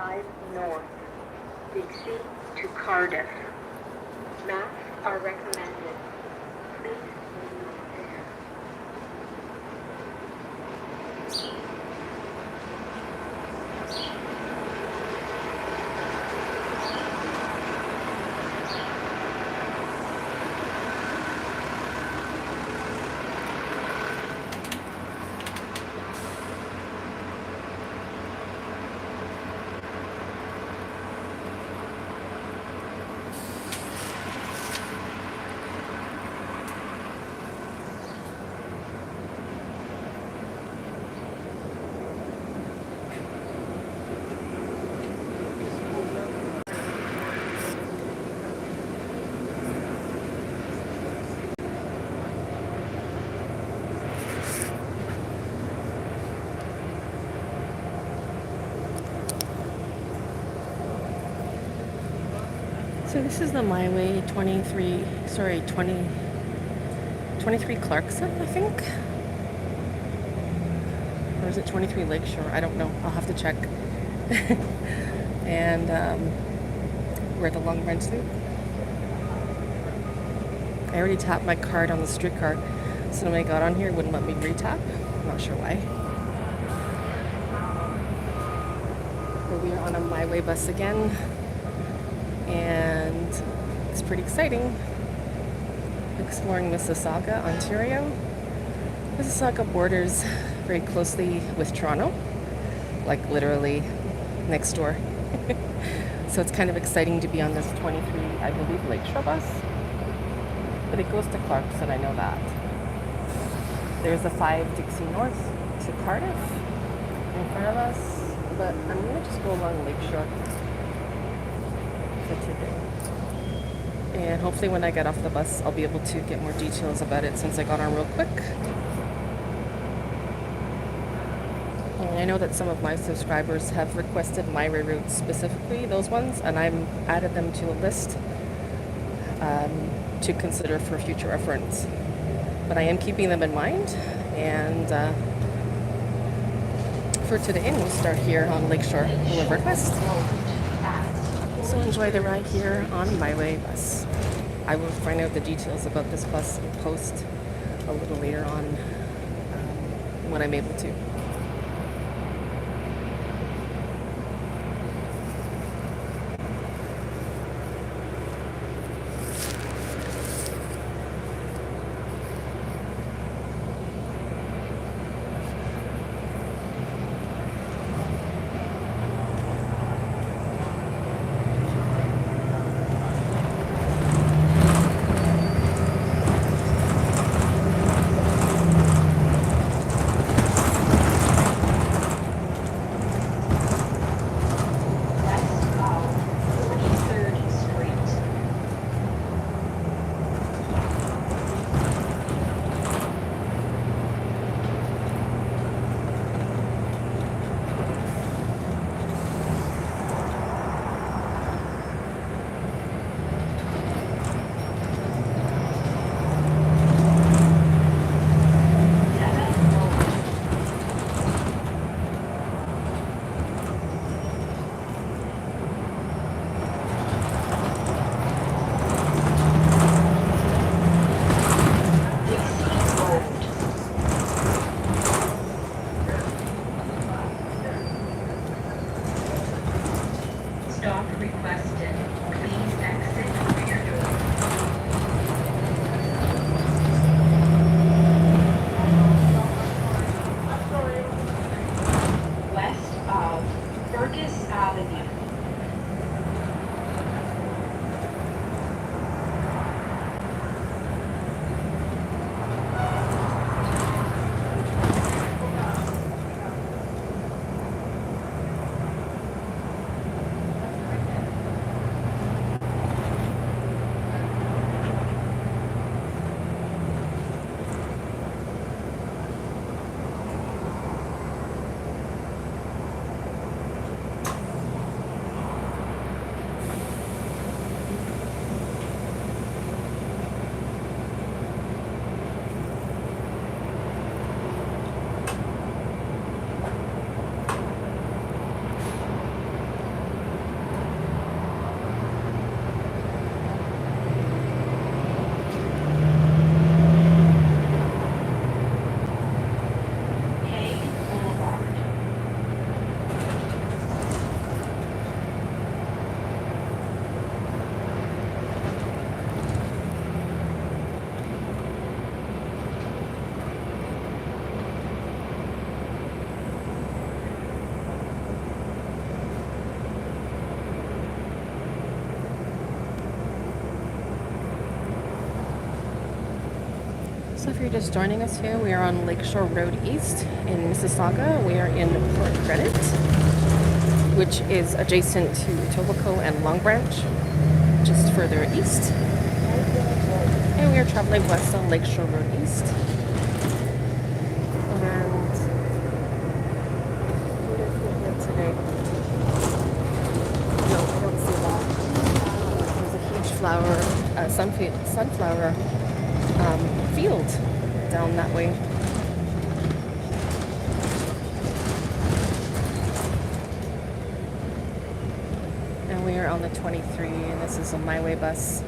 5 north, Dixie to Cardiff. Maps are recommended. Please leave there. So this is the MiWay 23 Clarkson, I think. Or is it 23 Lakeshore? I don't know. I'll have to check. And we're at the Long Branch Loop. I already tapped my card on the streetcar, so when I got on here, it wouldn't let me re-tap. I'm not sure why. But we are on a MiWay bus again. And it's pretty exciting. Exploring Mississauga, Ontario. Mississauga borders very closely with Toronto, like literally next door. So it's kind of exciting to be on this 23, I believe, Lakeshore bus. But it goes to Clarkson, I know that. There's a 5 Dixie North to Cardiff in front of us, but I'm gonna just go along Lakeshore today. And hopefully when I get off the bus, I'll be able to get more details about it since I got on real quick. And I know that some of my subscribers have requested MiWay routes, specifically those ones, and I've added them to a list to consider for future reference. But I am keeping them in mind, and for today, we'll start here on Lakeshore Boulevard West. So enjoy the ride here on MiWay bus. I will find out the details about this bus and post a little later on when I'm able to. if you're just joining us here, we are on Lakeshore Road East in Mississauga. We are in Port Credit, which is adjacent to Etobicoke and Long Branch, just further east. And we are traveling west on Lakeshore Road East. And what is it here today? No, I don't see that. There's a huge sunflower field down that way. And we are on the 23, and this is a MiWay bus.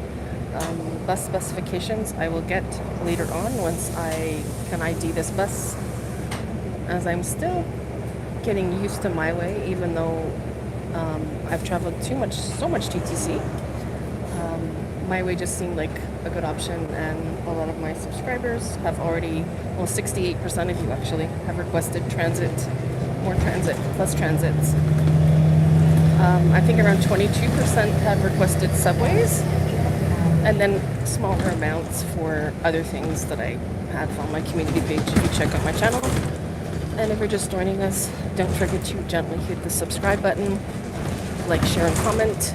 Bus specifications I will get later on once I can ID this bus, as I'm still getting used to MiWay, even though I've traveled so much TTC. MiWay just seemed like a good option, and a lot of my subscribers have already, well, 68% of you actually have requested more bus transits. I think around 22% have requested subways, and then smaller amounts for other things that I have on my community page if you check out my channel. And if you're just joining us, don't forget to gently hit the subscribe button, like, share, and comment.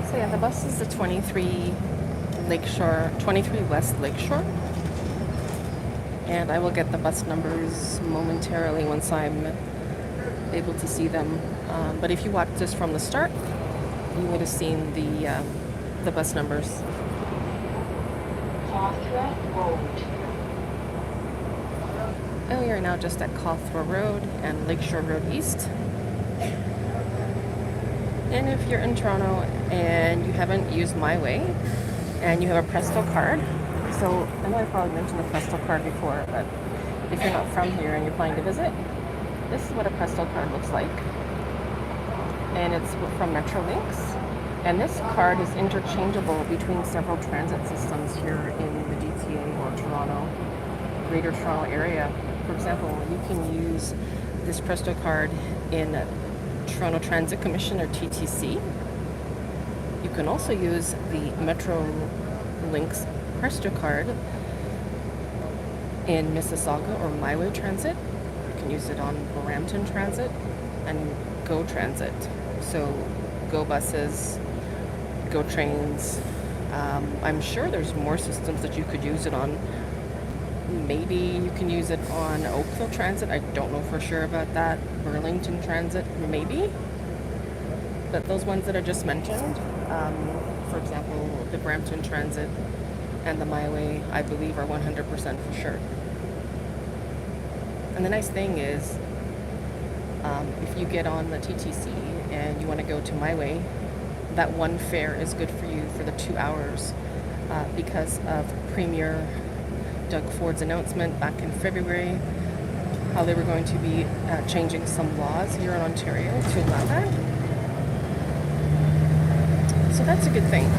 So yeah, the bus is the 23 West Lakeshore. And I will get the bus numbers momentarily once I'm able to see them. But if you watched this from the start, you would have seen the bus numbers. And we are now just at Cawthra Road and Lakeshore Road East. And if you're in Toronto and you haven't used MiWay and you have a Presto card, so I know I probably mentioned the Presto card before, but if you're not from here and you're planning to visit, this is what a Presto card looks like. And it's from Metrolinx. And this card is interchangeable between several transit systems here in the GTA or Toronto, Greater Toronto area. For example, you can use this Presto card in Toronto Transit Commission or TTC. You can also use the Metrolinx Presto card in Mississauga or MiWay Transit. You can use it on Brampton Transit and Go Transit. So Go buses, Go trains. I'm sure there's more systems that you could use it on. Maybe you can use it on Oakville Transit. I don't know for sure about that. Burlington Transit, maybe. But those ones that I just mentioned, for example, the Brampton Transit and the MiWay, I believe are 100% for sure. And the nice thing is, if you get on the TTC and you want to go to MiWay, that one fare is good for you for the 2 hours because of Premier Doug Ford's announcement back in February, how they were going to be changing some laws here in Ontario to allow that. So that's a good thing.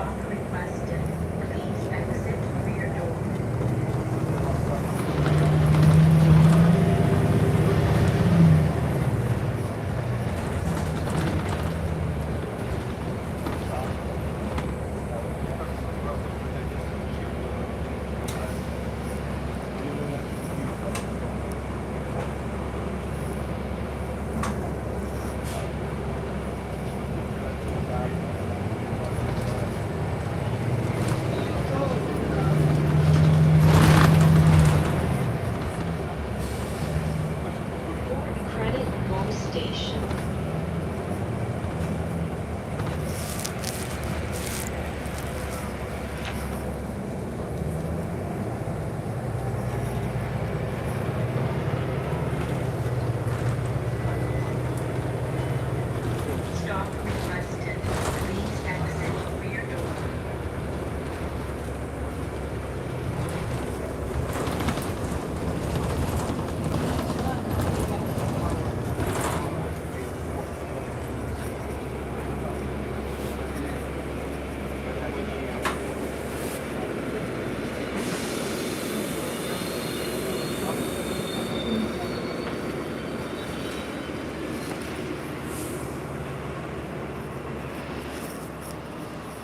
Stop requested. Please exit rear door. Credit Go Station. Stop requested. Please exit rear door.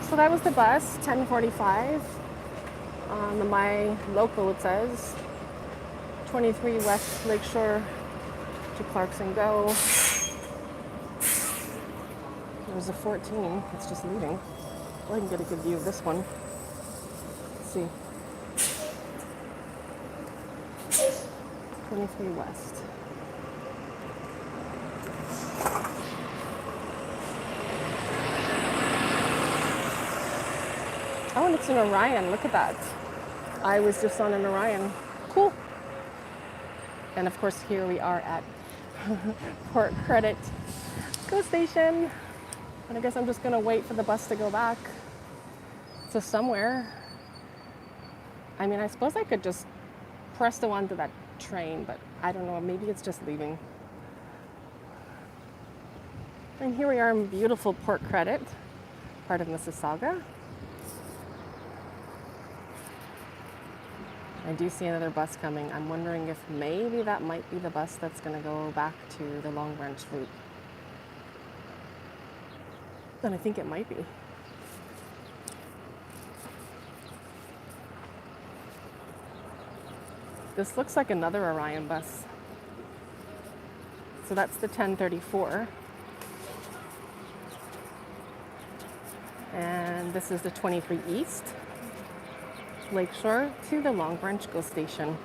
So that was the bus, 10:45. On the My Local, it says 23 West Lakeshore to Clarkson Go. There's a 14. It's just leaving. Well, I can get a good view of this one. Let's see. 23 West. Oh, and it's an Orion. Look at that. I was just on an Orion. Cool. And of course, here we are at Port Credit Go Station. And I guess I'm just going to wait for the bus to go back to somewhere. I mean, I suppose I could just press the one to that train, but I don't know. Maybe it's just leaving. And here we are in beautiful Port Credit, part of Mississauga. I do see another bus coming. I'm wondering if maybe that might be the bus that's going to go back to the Long Branch route. And I think it might be. This looks like another Orion bus. So that's the 1034. And this is the 23 East. Lakeshore to the Long Branch Go Station.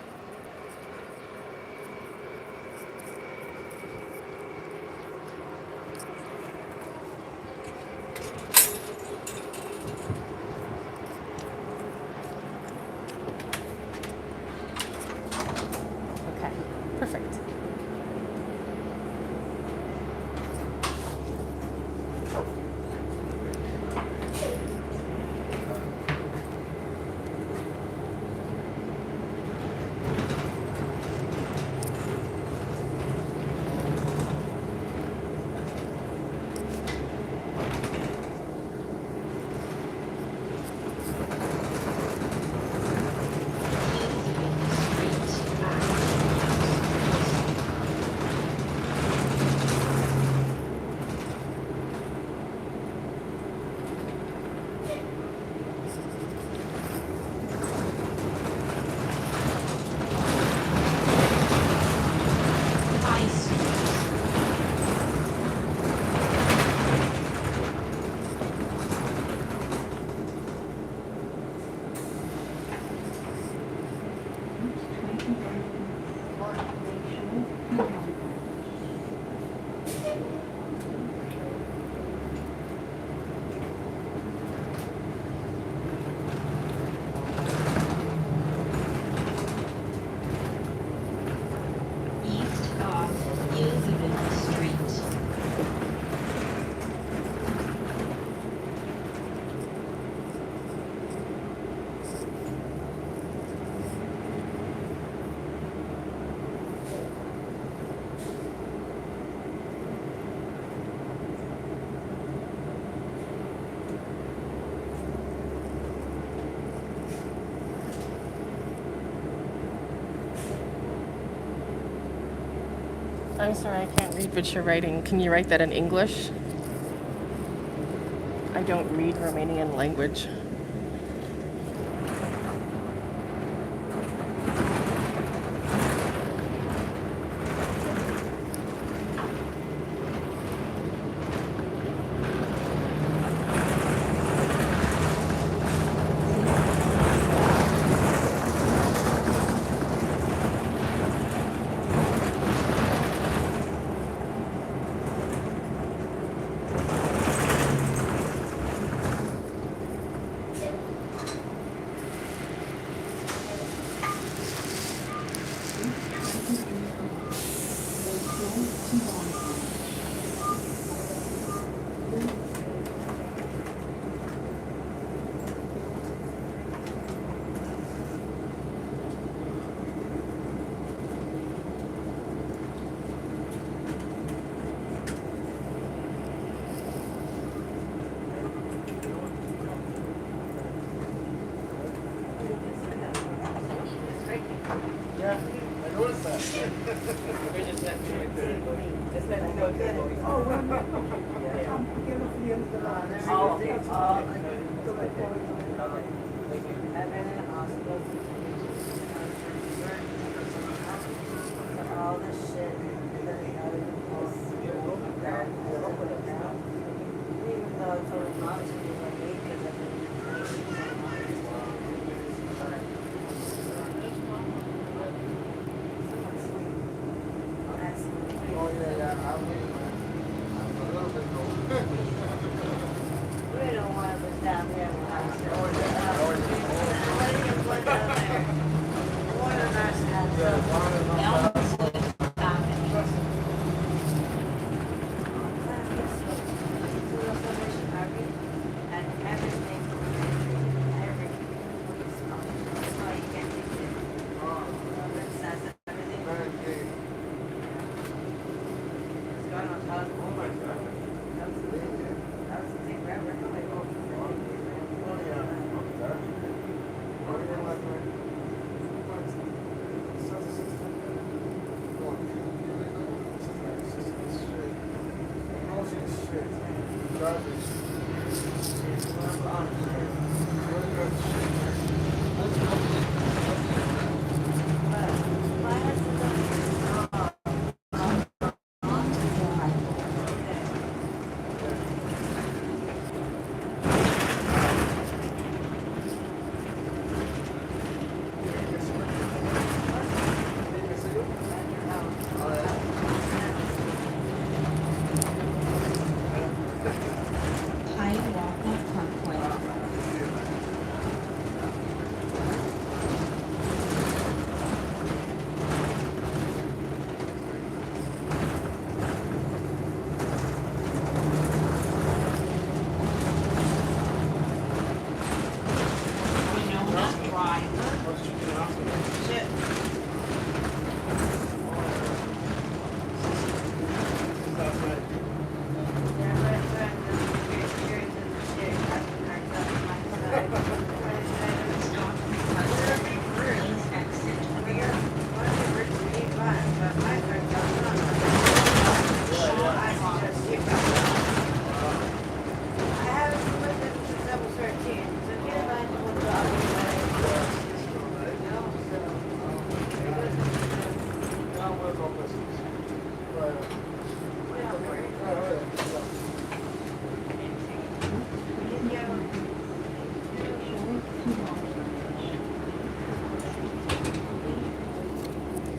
Okay, perfect. I'm sorry, I can't read what you're writing. Can you write that in English? I don't read Romanian language. Yeah, I noticed that. Just let me know. Oh, well, all this shit even though I told him not to, like, because I've been Oh, yeah, I'm a little bit low. we don't want to live down there when I was Oh, yeah. One down there. One of us had Yeah, one of them.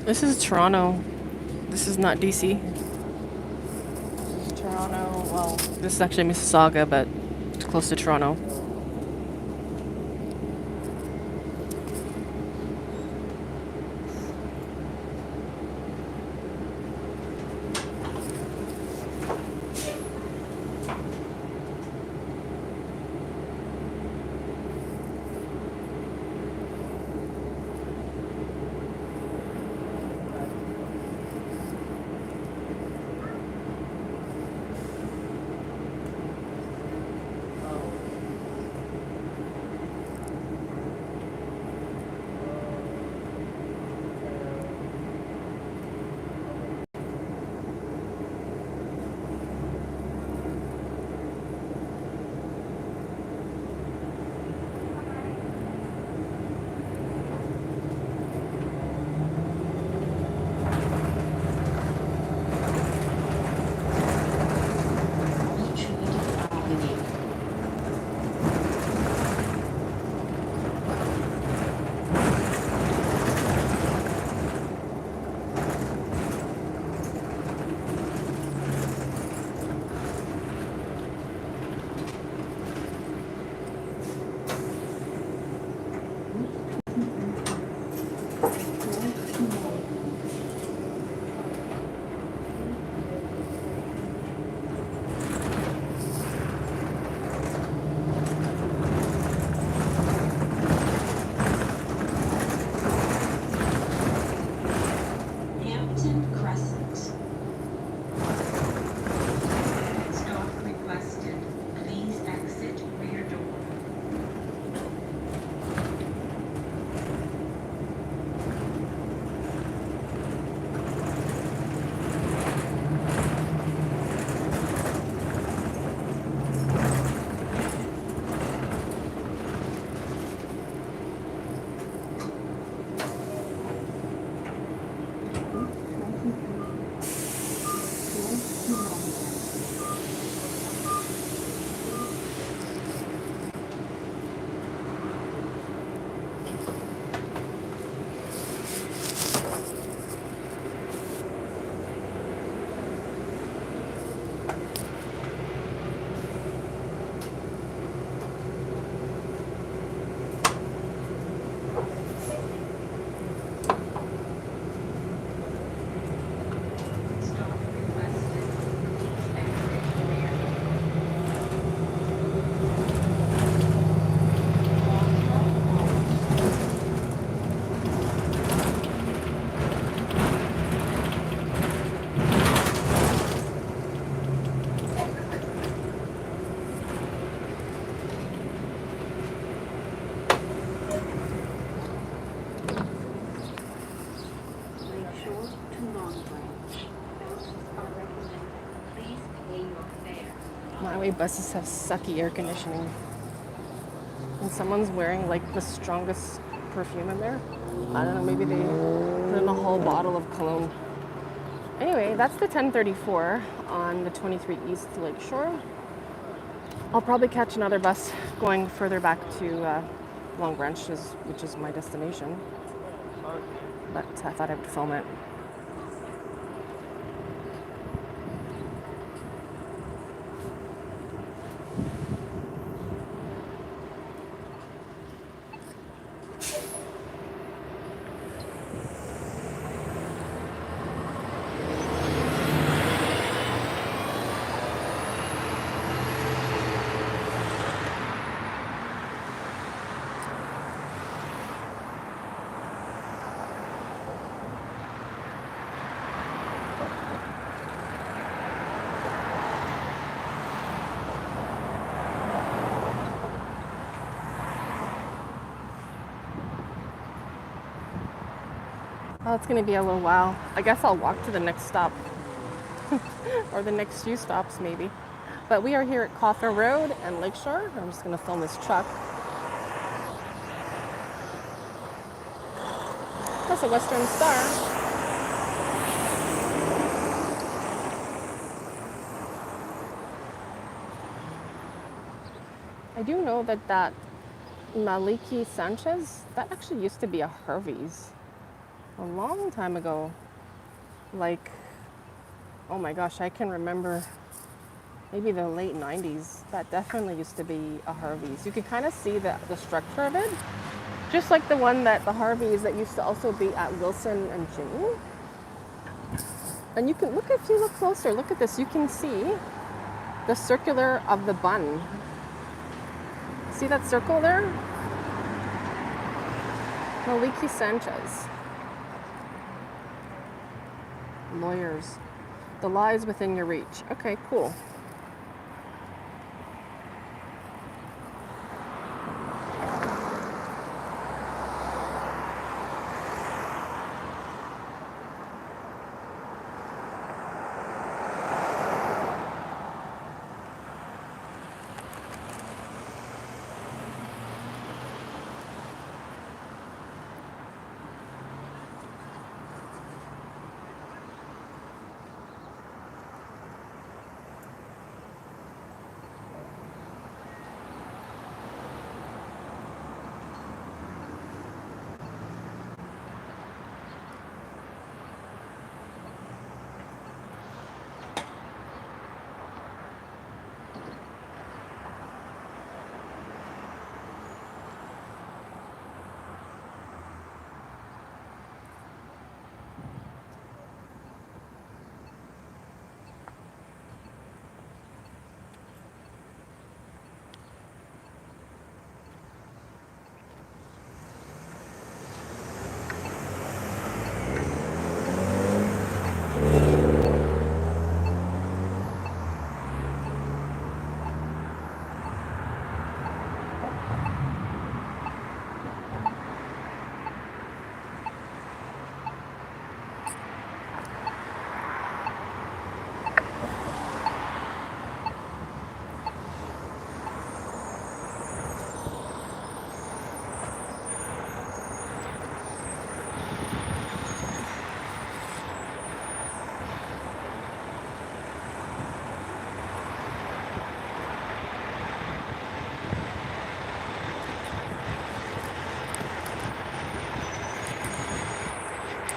This is Toronto. This is not DC. This is Toronto. Well, this is actually Mississauga, but it's close to Toronto. MiWay buses have sucky air conditioning. And someone's wearing like the strongest perfume in there. I don't know, maybe they put in a whole bottle of cologne. Anyway, that's the 1034 on the 23 East Lakeshore. I'll probably catch another bus going further back to Long Branch, which is my destination. But I thought I would film it. Oh, it's gonna be a little while. I guess I'll walk to the next stop. Or the next few stops maybe. But we are here at Cawthorne Road and Lakeshore. I'm just gonna film this truck. That's a Western Star. I do know that Maliki Sanchez, that actually used to be a Harvey's a long time ago. Like, oh my gosh, I can remember maybe the late 90s. That definitely used to be a Harvey's. You can kind of see the structure of it. Just like the one that the Harvey's that used to also be at Wilson and Jimmy. And you can look, if you look closer, look at this. You can see the circular of the bun. See that circle there? Maliki Sanchez. Lawyers. The lies within your reach. Okay, cool.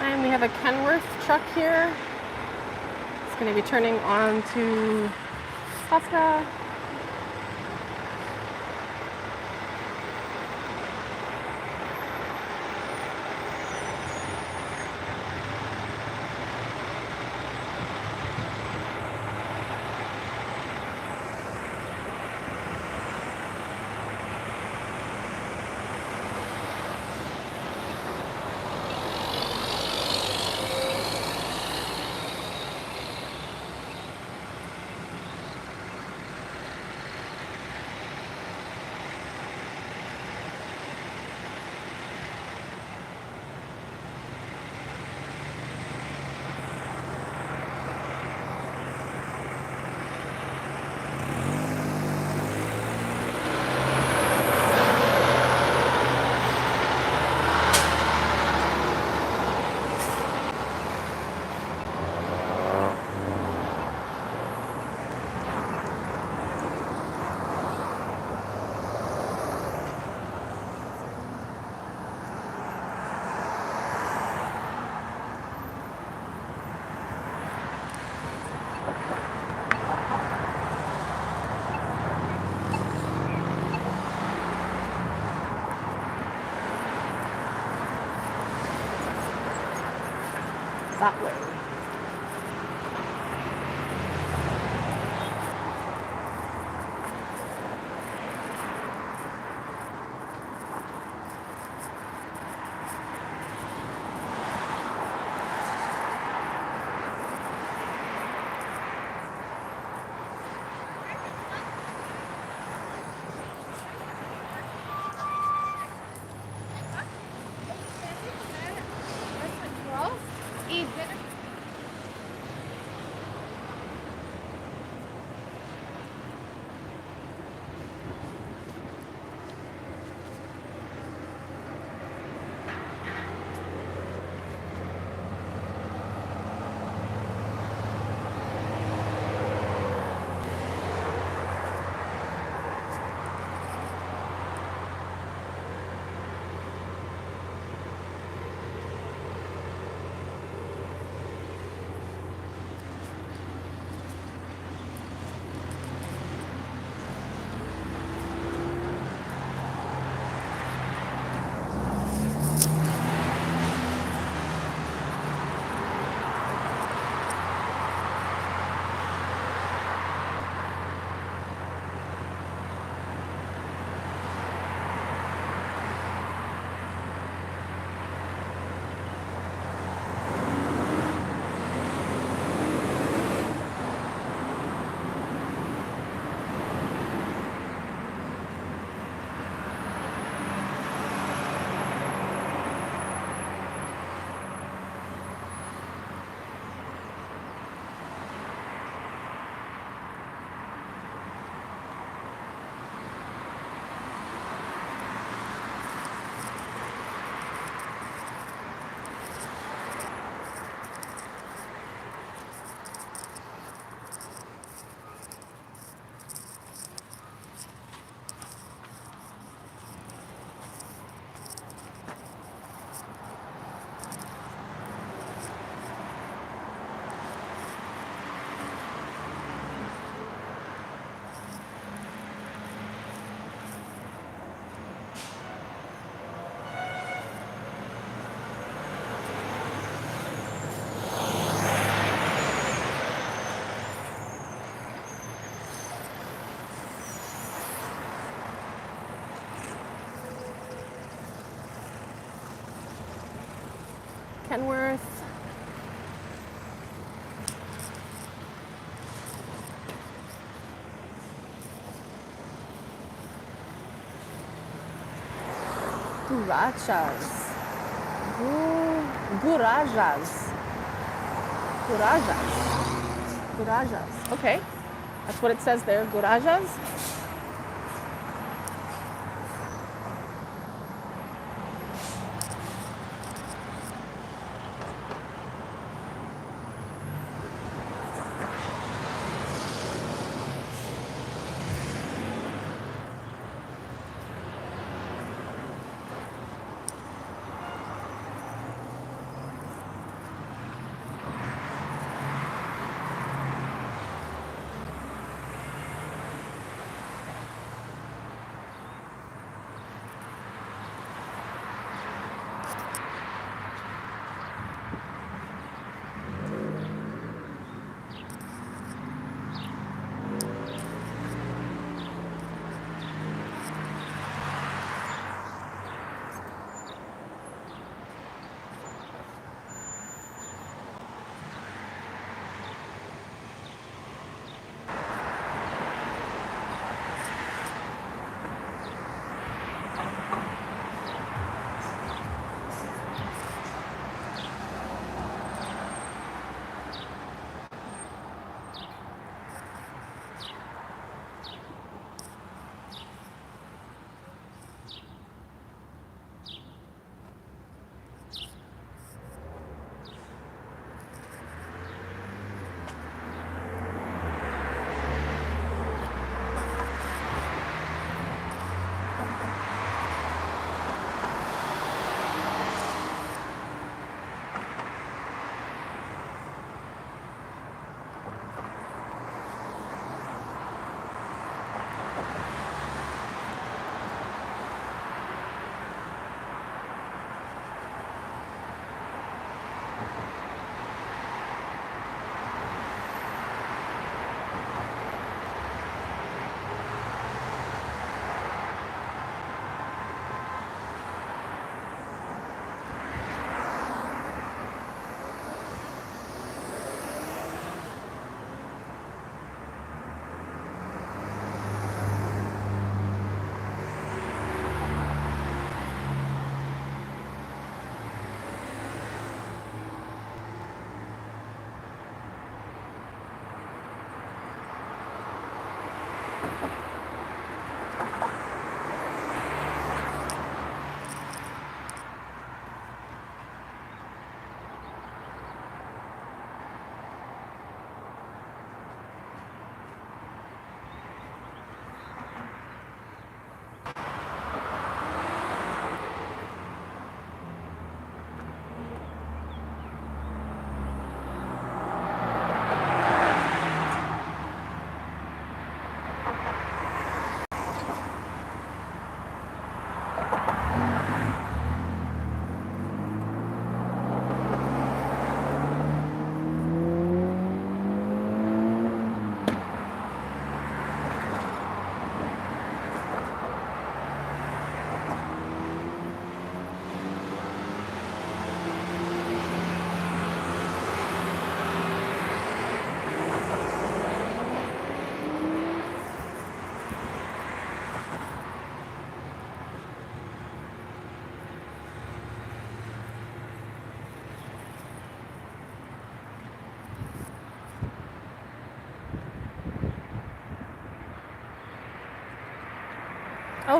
And we have a Kenworth truck here. It's going to be turning on to Kafka. that way. Kenworth. Garajas. Garajas. Garajas. Garajas. Okay. That's what it says there. Garajas.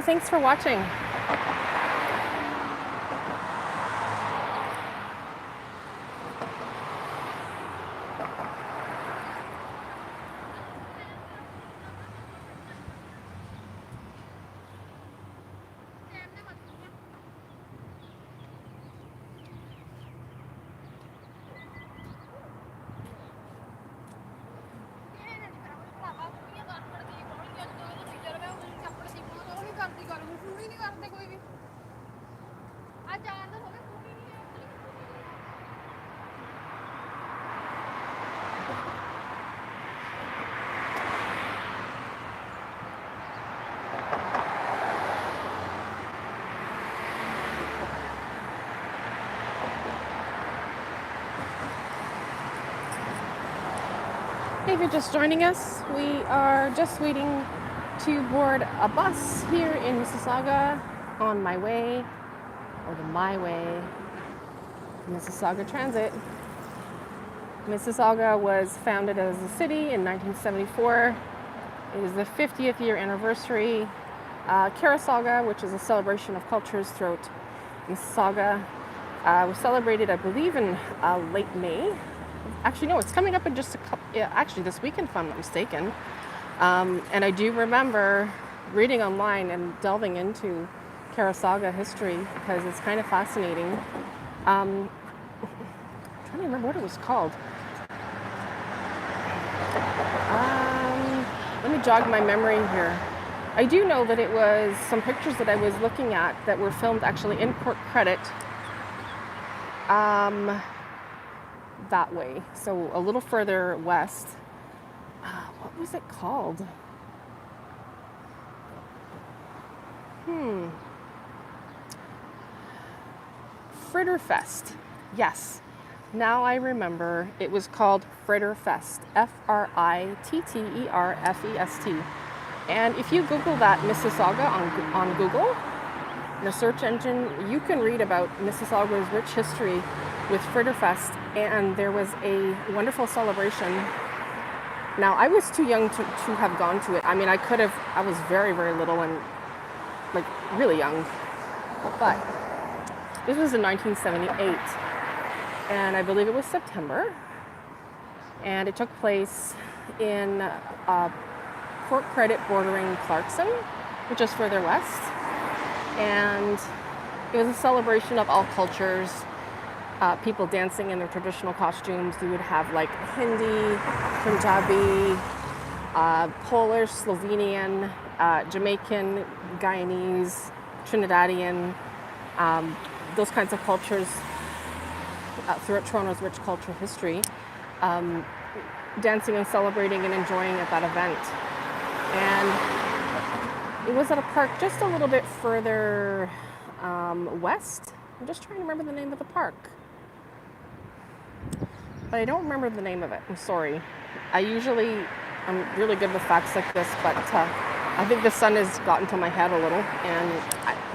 go. Thanks for watching. Hey, if you're just joining us, we are just waiting to board a bus here in Mississauga on MiWay, or the MiWay, Mississauga Transit. Mississauga was founded as a city in 1974. It is the 50th year anniversary. Carisauga, which is a celebration of cultures throughout Mississauga, was celebrated, I believe, in late May. Actually, no, it's coming up in just a couple, actually this weekend, if I'm not mistaken. And I do remember reading online and delving into Carisauga history because it's kind of fascinating. I'm trying to remember what it was called. Let me jog my memory here. I do know that it was some pictures that I was looking at that were filmed actually in Port Credit. That way, so a little further west. What was it called? Fritterfest. Yes, now I remember. It was called Fritterfest. Fritterfest. And if you Google that Mississauga on Google, in a search engine, you can read about Mississauga's rich history with Fritterfest, and there was a wonderful celebration. Now, I was too young to have gone to it. I mean, I was very, very little and like really young, but this was in 1978, and I believe it was September, and it took place in Port Credit bordering Clarkson, which is further west, and it was a celebration of all cultures. People dancing in their traditional costumes. You would have like Hindi, Punjabi, Polish, Slovenian, Jamaican, Guyanese, Trinidadian, those kinds of cultures throughout Toronto's rich cultural history, dancing and celebrating and enjoying at that event. And it was at a park just a little bit further west. I'm just trying to remember the name of the park. But I don't remember the name of it. I'm sorry. I'm really good with facts like this, but I think the sun has gotten to my head a little, and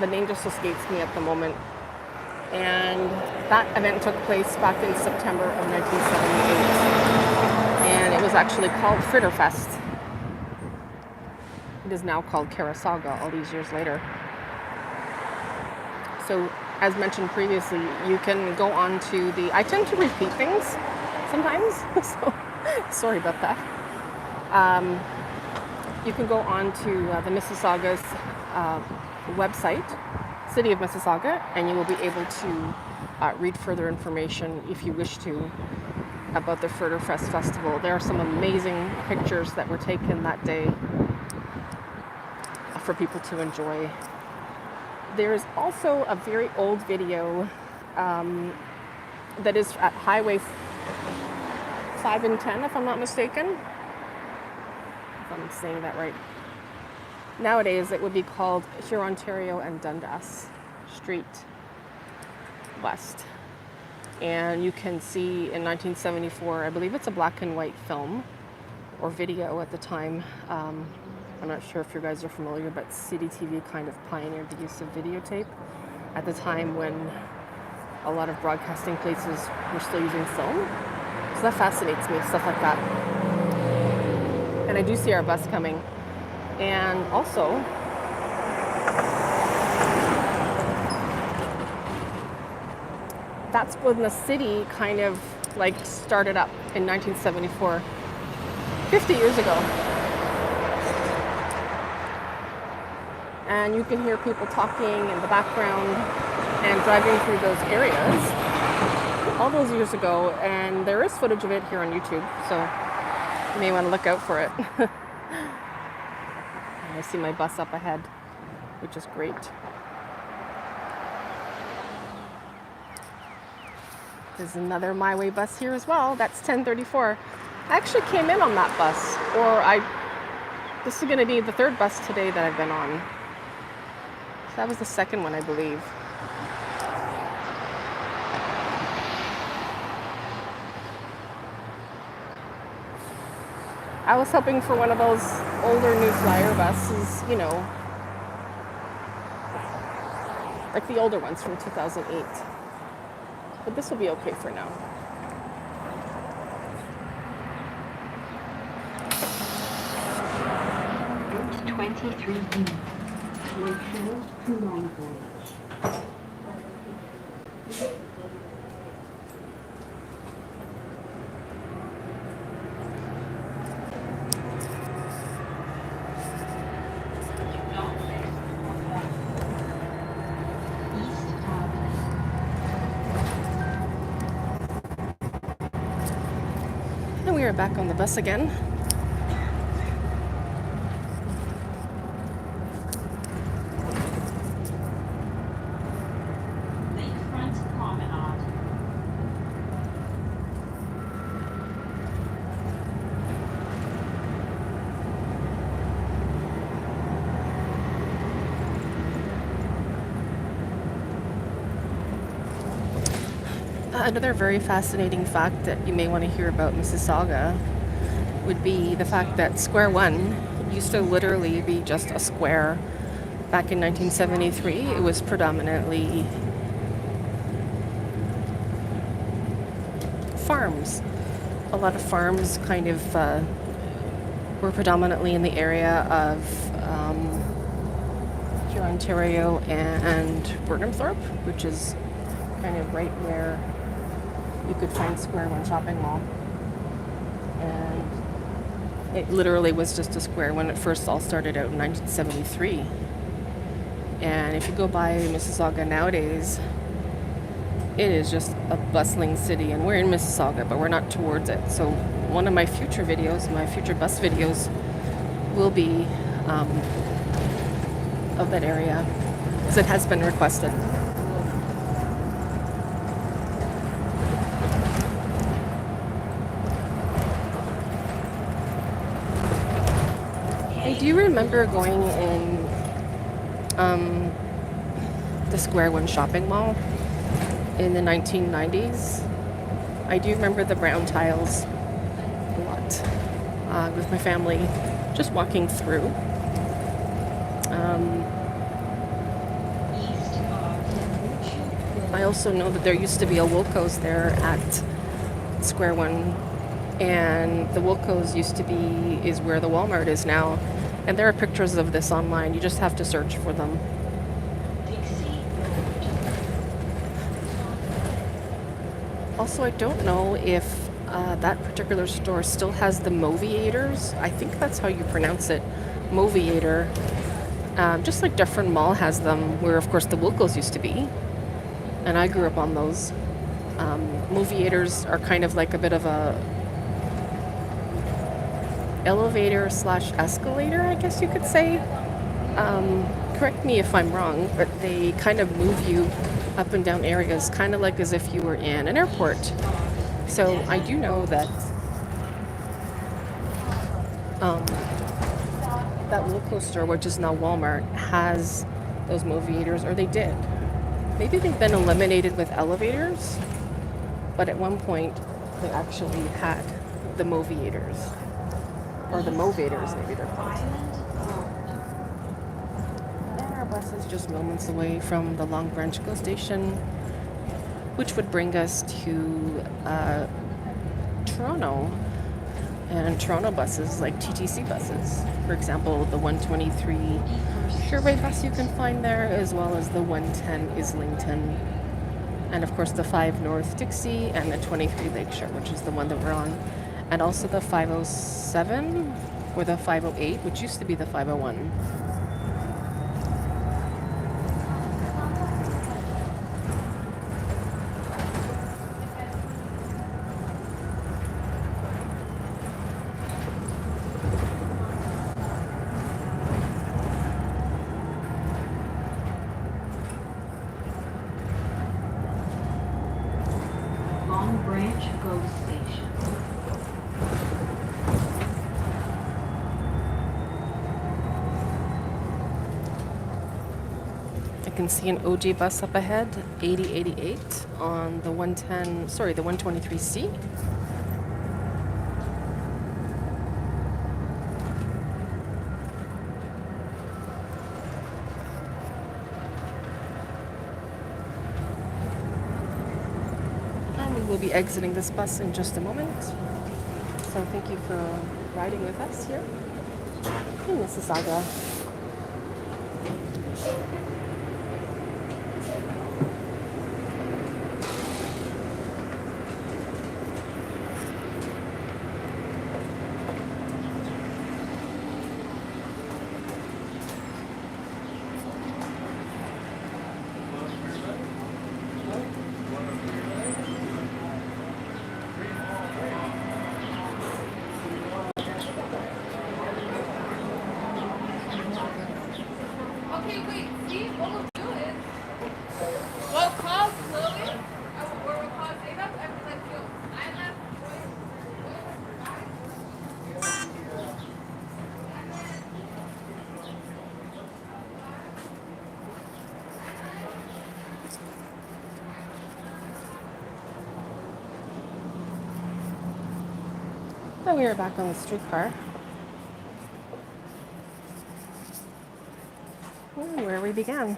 the name just escapes me at the moment. And that event took place back in September of 1978. And it was actually called Fritterfest. It is now called Carisauga all these years later. So, as mentioned previously, you can go on to I tend to repeat things sometimes, so sorry about that. You can go on to the Mississauga's website, City of Mississauga, and you will be able to read further information if you wish to about the Fritterfest Festival. There are some amazing pictures that were taken that day for people to enjoy. There is also a very old video that is at Highway 5 and 10, if I'm not mistaken. If I'm saying that right. Nowadays, it would be called Hurontario and Dundas Street West. And you can see in 1974, I believe it's a black and white film or video at the time. I'm not sure if you guys are familiar, but CDTV kind of pioneered the use of videotape at the time when a lot of broadcasting places were still using film. So that fascinates me, stuff like that. And I do see our bus coming. And also, that's when the city kind of like started up in 1974, 50 years ago. And you can hear people talking in the background and driving through those areas all those years ago. And there is footage of it here on YouTube, so you may want to look out for it. I see my bus up ahead, which is great. There's another MiWay bus here as well. That's 1034. I actually came in on that bus, this is going to be the third bus today that I've been on. So that was the second one, I believe. I was hoping for one of those older New Flyer buses, you know, like the older ones from 2008. But this will be okay for now. Route 23B. Lakeshore to Longbourn. And we are back on the bus again. Lakefront Promenade. Another very fascinating fact that you may want to hear about Mississauga would be the fact that Square One used to literally be just a square. Back in 1973, it was predominantly farms. A lot of farms kind of were predominantly in the area of here, Ontario and Burnhamthorpe, which is kind of right where you could find Square One shopping mall. And it literally was just a square when it first all started out in 1973. And if you go by Mississauga nowadays, it is just a bustling city. And we're in Mississauga, but we're not towards it. So one of my future videos, my future bus videos, will be of that area, because it has been requested. Do you remember going in the Square One shopping mall in the 1990s? I do remember the brown tiles a lot with my family, just walking through. I also know that there used to be a Wilco's there at Square One, and the Wilco's is where the Walmart is now. And there are pictures of this online. You just have to search for them. Also, I don't know if that particular store still has the Moviators. I think that's how you pronounce it, Moviator. Just like Dufferin Mall has them, where of course the Wilco's used to be. And I grew up on those. Moviators are kind of like a bit of a elevator / escalator, I guess you could say. Correct me if I'm wrong, but they kind of move you up and down areas, kind of like as if you were in an airport. So I do know that that Wilco store, which is now Walmart, has those Moviators, or they did. Maybe they've been eliminated with elevators, but at one point they actually had the Moviators. Or the Movators, maybe they're called. And our bus is just moments away from the Long Branch GO station, which would bring us to Toronto. And Toronto buses, like TTC buses, for example, the 123 Sherway bus you can find there, as well as the 110 Islington And of course the 5 North Dixie and the 23 Lakeshore, which is the one that we're on. And also the 507 or the 508, which used to be the 501. Long Branch GO Station. I can see an OJ bus up ahead, 8088 on the 110, sorry, the 123C. And we will be exiting this bus in just a moment. So thank you for riding with us here in Mississauga. Okay, wait, see, what we'll do is, we'll call Chloe, or we'll call Zainab, and be like, yo, I left So we are back on the streetcar. Where we began.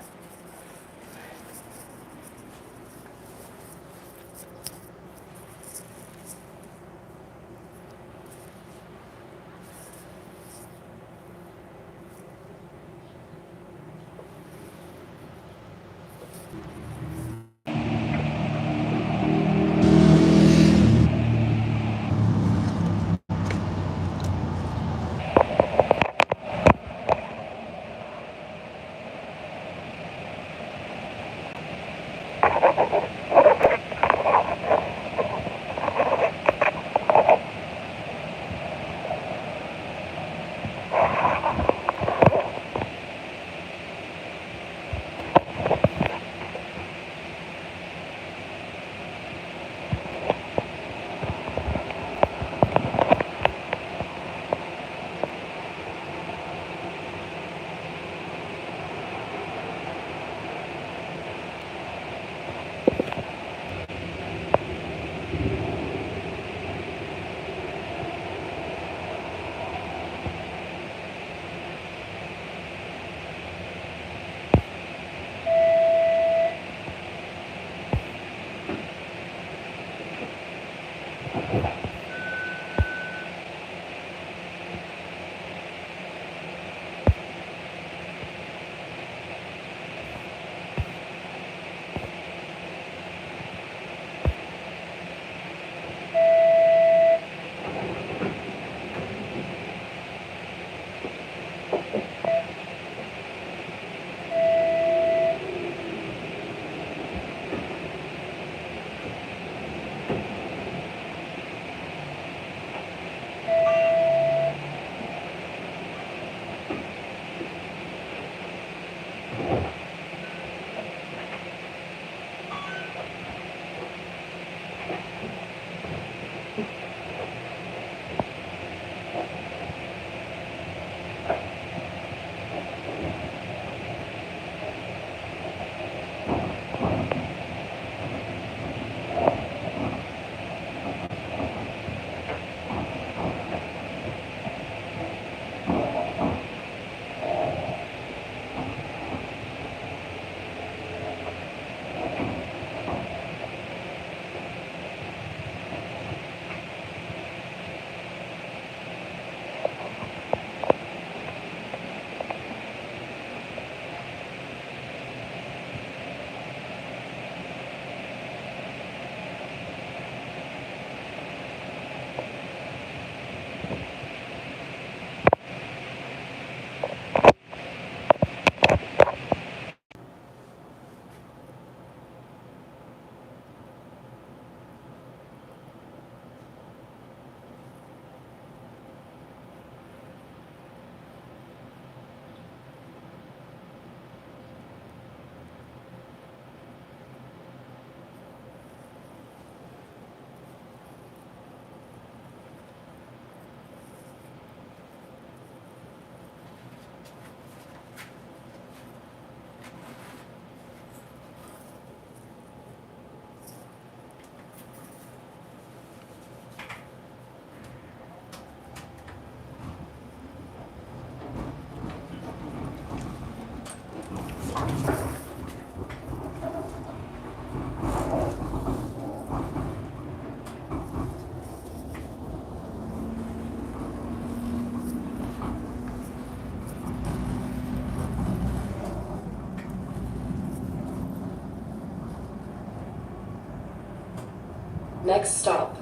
Next stop,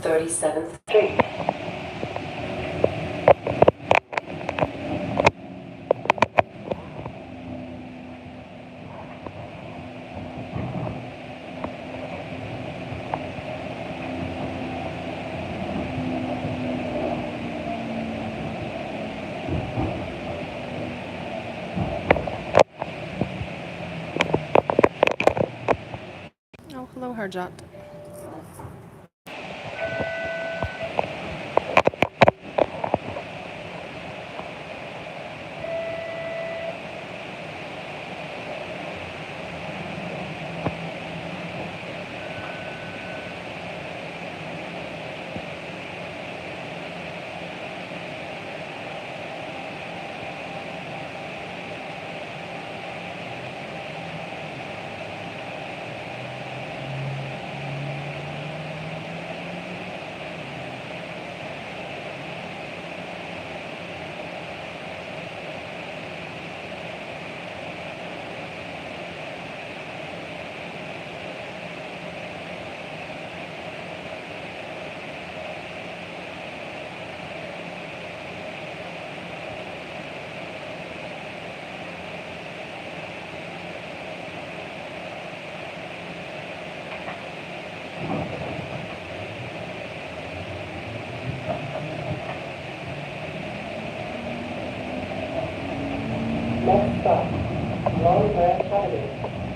37th Street. Oh, hello, Harjot. Next stop, Long Branch Avenue.